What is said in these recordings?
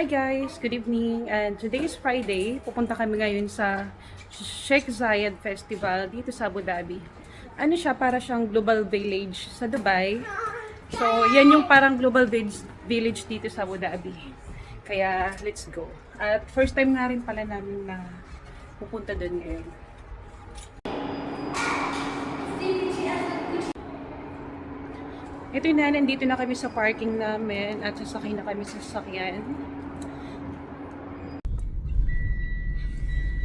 Hi guys, good evening. And today is Friday. Pupunta kami ngayon sa Sheikh Zayed Festival dito sa Abu Dhabi. Ano siya, para siyang global village sa Dubai. So, yan yung parang global village dito sa Abu Dhabi. Kaya, let's go. At first time nga rin pala namin na pupunta doon ngayon. Ito na, nandito na kami sa parking namin at sasakay na kami sa sasakyan.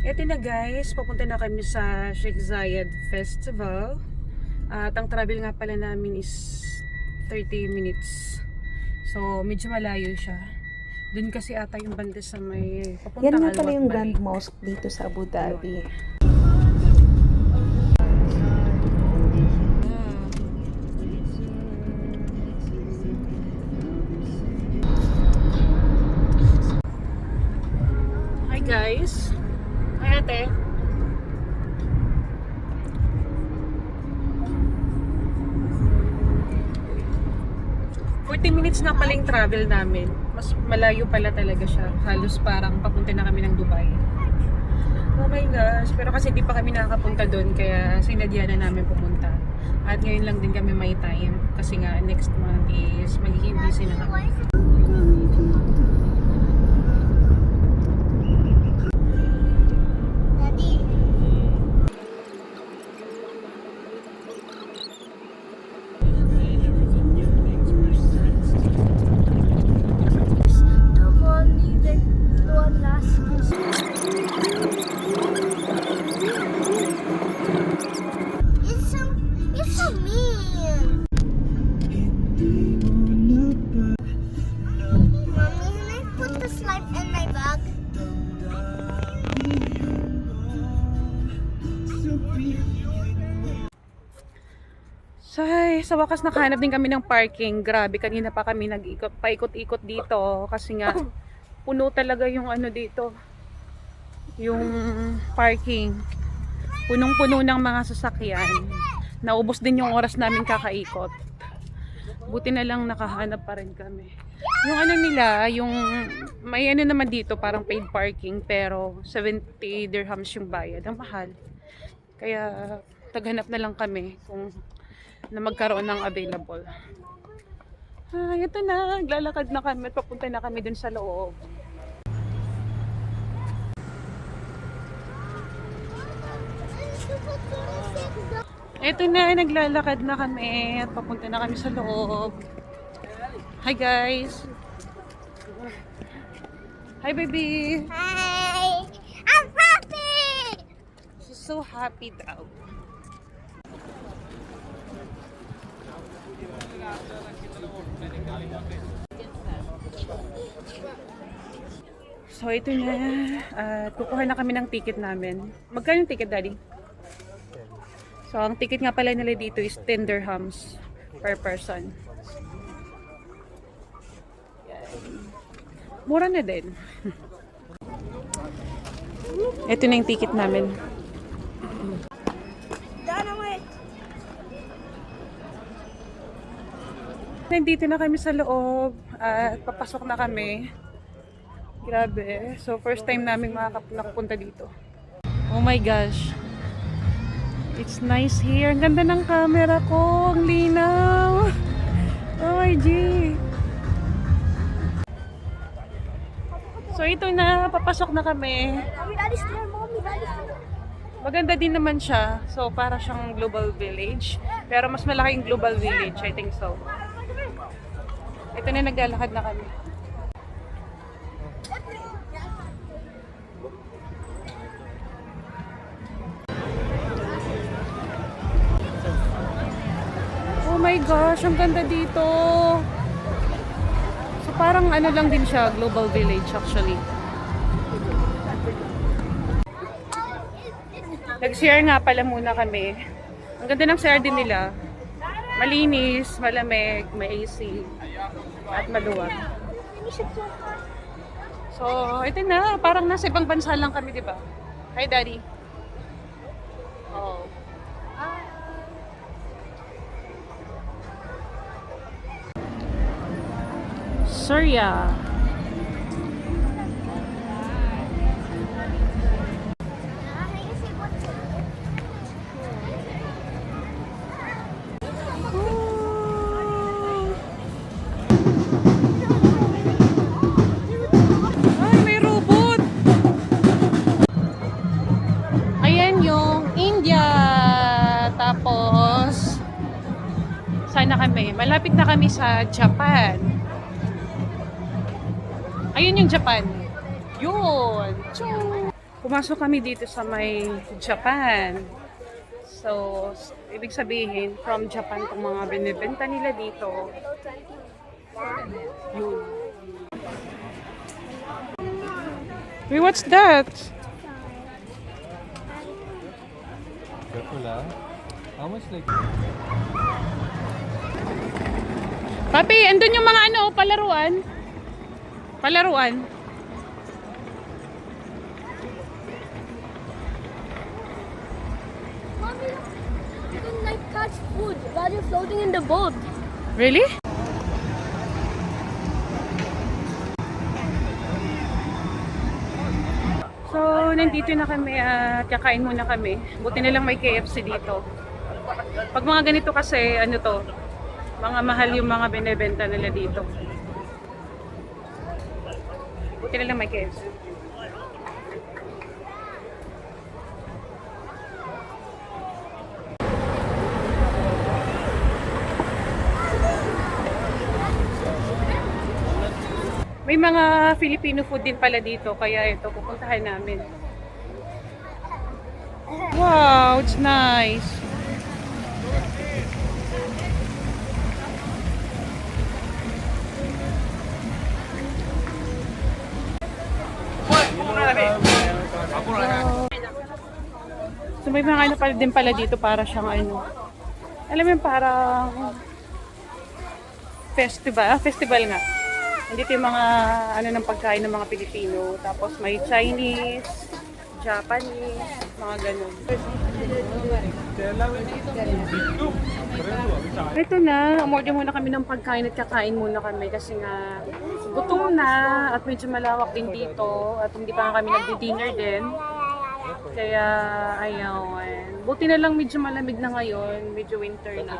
Ito na guys, papunta na kami sa Sheikh Zayed Festival. At ang travel nga pala namin is 30 minutes. So, medyo malayo siya. Doon kasi ata yung banda sa may papuntang Yan nga pala yung Al-Waqt Grand Mosque dito sa Abu Dhabi. Hi guys! Hi ate! Minutes na pala yung travel namin. Mas malayo pala talaga siya. Halos parang papunta na kami ng Dubai. Oh my gosh. Pero kasi di pa kami nakakapunta doon. Kaya sinadya na namin pumunta. At ngayon lang din kami may time. Kasi nga next month is magiging busy na kami. Sa wakas nakahanap din kami ng parking. Grabe, kanina pa kami nag-ikot, paikot-ikot dito kasi nga puno talaga yung ano dito. Yung parking. Punong-puno ng mga sasakyan. Naubos din yung oras namin kakaikot. Buti na lang nakahanap pa rin kami. Yung ano nila, yung may ano naman dito, parang paid parking pero 70 dirhams yung bayad. Ang mahal. Kaya taghanap na lang kami kung na magkaroon ng available. Ito na, naglalakad na kami at papunta na kami dun sa loob. Ito na, naglalakad na kami at papunta na kami sa loob. Hi guys! Hi baby! Hi! I'm happy! She's so happy daw. So ito na, kukuha na kami ng ticket namin. Magkano yung ticket, Daddy? So ang ticket nga pala nila dito is 10 dirhams per person. Mura na din. Ito na yung ticket namin. Nandito na kami sa loob at papasok na kami. Grabe. So first time namin nakapunta dito. Oh my gosh. It's nice here. Ang ganda ng camera ko. Ang linaw. OMG. So ito na. Papasok na kami. Maganda din naman siya. So para siyang global village. Pero mas malaking global village. I think so. Ito na, naglalakad na kami. Oh my gosh, ang ganda dito. So parang ano lang din siya, global village actually. Nag-share nga pala muna kami. Ang ganda ng share din nila. Malinis, malamig, may AC, at maluwag. So, ito na. Parang nasa ibang bansa lang kami, di ba? Hi, Daddy. Oh. Surya. na kami. Malapit na kami sa Japan. Ayun yung Japan. Yun. Choo! Pumasok kami dito sa may Japan. So, ibig sabihin, from Japan kung mga binibenta nila dito. Yun. Wait, what's that? Careful ah. How much like... Papi, andun yung mga ano, palaruan. Palaruan. Mommy, you can like catch food while you're floating in the boat. Really? So, nandito na kami at kakain muna kami. Buti na lang may KFC dito. Pag mga ganito kasi, ano to, mga mahal yung mga binebenta nila dito. Buti na lang may KFC. May mga Filipino food din pala dito, kaya ito, pupuntahan namin. Wow, it's nice. So may mga ano pala din pala dito para siyang ano. Alam mo yung parang festival nga. Dito yung mga ano ng pagkain ng mga Pilipino. Tapos may Chinese, Japanese, mga ganun. Ito na, umorder muna kami ng pagkain at kakain muna kami kasi nga gutom na at medyo malawak din dito at hindi pa nga kami nagdi-dinner din. Kaya ayaw. Buti na lang medyo malamig na ngayon, medyo winter na.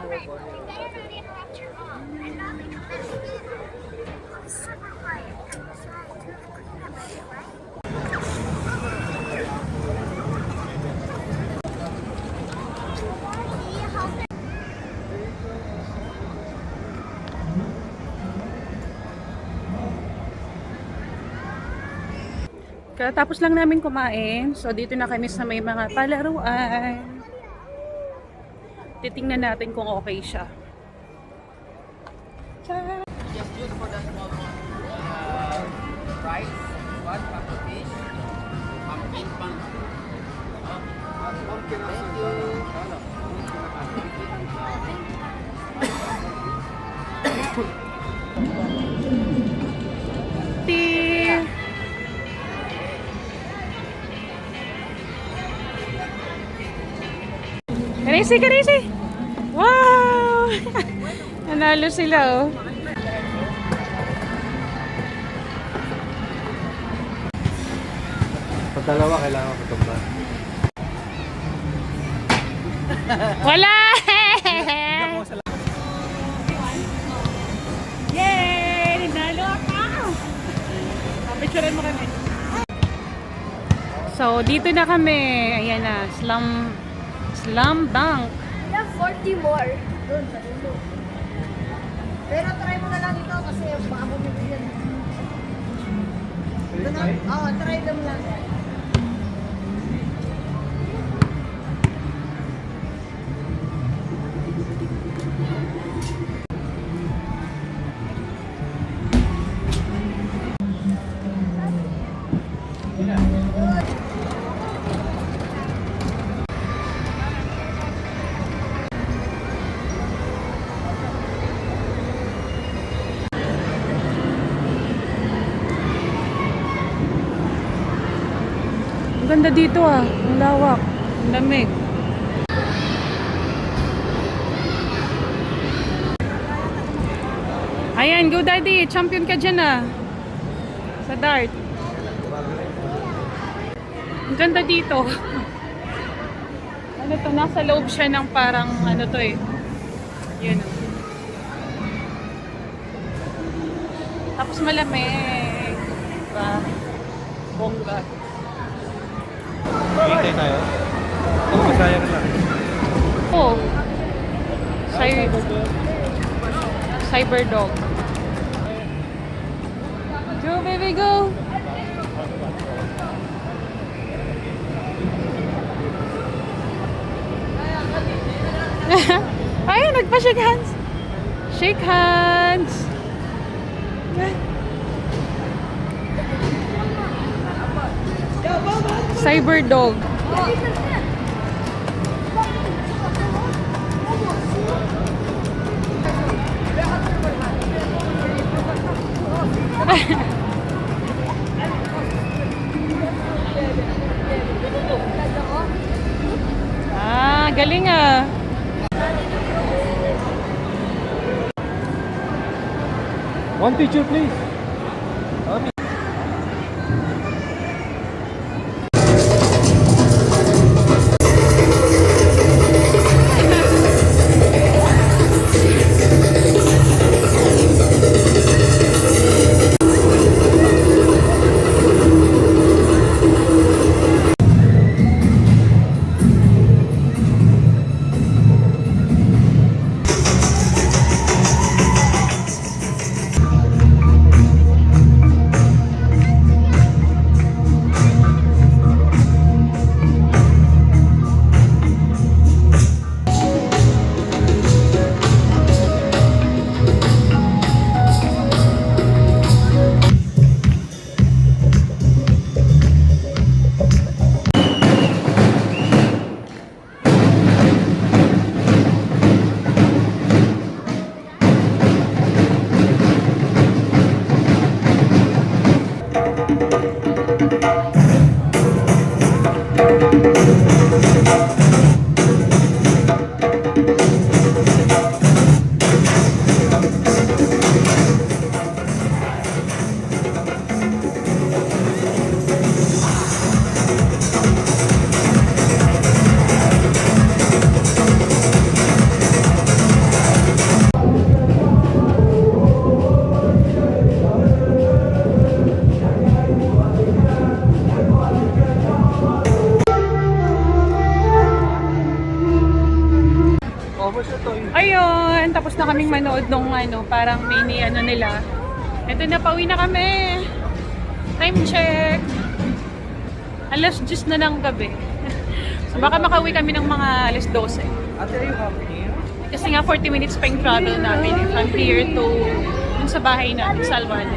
Tapos lang namin kumain. So, dito na kami sa may mga palaruan. Titingnan natin kung okay siya. Tara! Rice, one pack of fish, pumpkin pan. Thank you. Tea! Karisi! Wow! Nanalo sila oh. Pag dalawa, kailangan ko tumba. Wala! Yay! Nanalo ako! Picturean mo kami. So, dito na kami. Ayan na, Slam Dunk. We have 40 more. Doon, sa dulo. Pero try mo na lang ito kasi baka bumili yan. Oo, try them lang. Ang ganda dito ah. Ang lawak. Ang lamig. Ayan, go daddy. Champion ka dyan ah. Sa dart. Ang ganda dito. Ano to? Nasa loob siya ng parang ano to eh. Yun oh. Tapos malamig. Diba? Bongga. Hintay tayo. Masaya ka lang. Oh. Sa'yo. Cyber dog. Go, baby, go! Ayun, nagpa-shake hands. Shake hands. Cyber dog. Ah, galing ah. One picture, please. Mami. Ayun, tapos na kaming manood nung ano, parang mini ano nila. Ito na, pauwi na kami. Time check. Alas 10 na ng gabi. So baka makauwi kami ng mga alas 12. Ate, are you happy? Kasi nga 40 minutes pa yung travel namin from here to dun sa bahay namin, Salwana.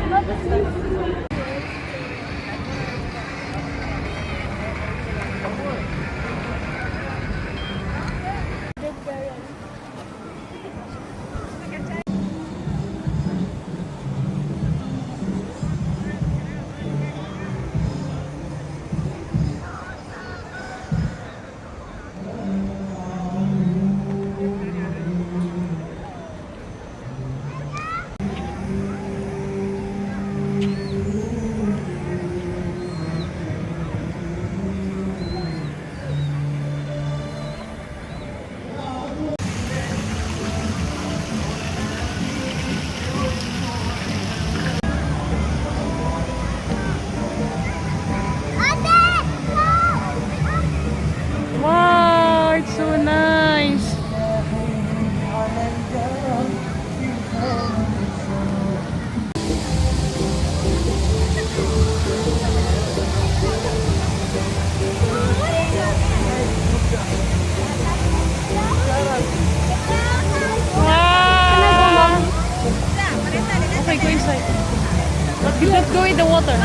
Wow, it's so nice. Wow. Okay, go inside. Let's go in the water.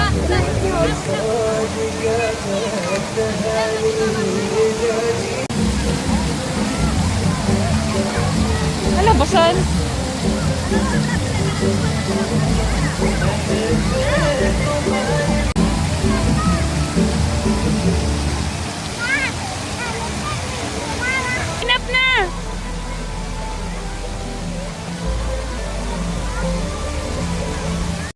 Hala, basan.